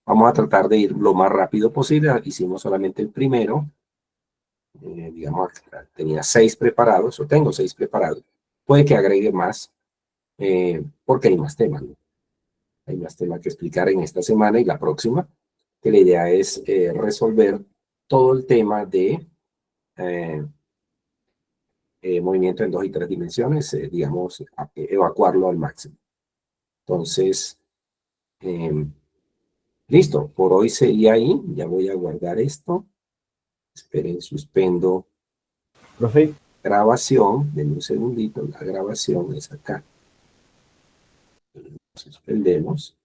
Vamos a tratar de ir lo más rápido posible. Hicimos solamente el primero. Digamos, tenía 6 preparados, o tengo 6 preparados. Puede que agregue más, porque hay más temas, ¿no? Hay más temas que explicar en esta semana y la próxima, que la idea es resolver todo el tema de movimiento en 2 y 3 dimensiones, digamos, evacuarlo al máximo. Entonces, listo, por hoy sería ahí. Ya voy a guardar esto. Esperen, suspendo. Profe, Grabación, denme un segundito, la grabación es acá. Suspendemos.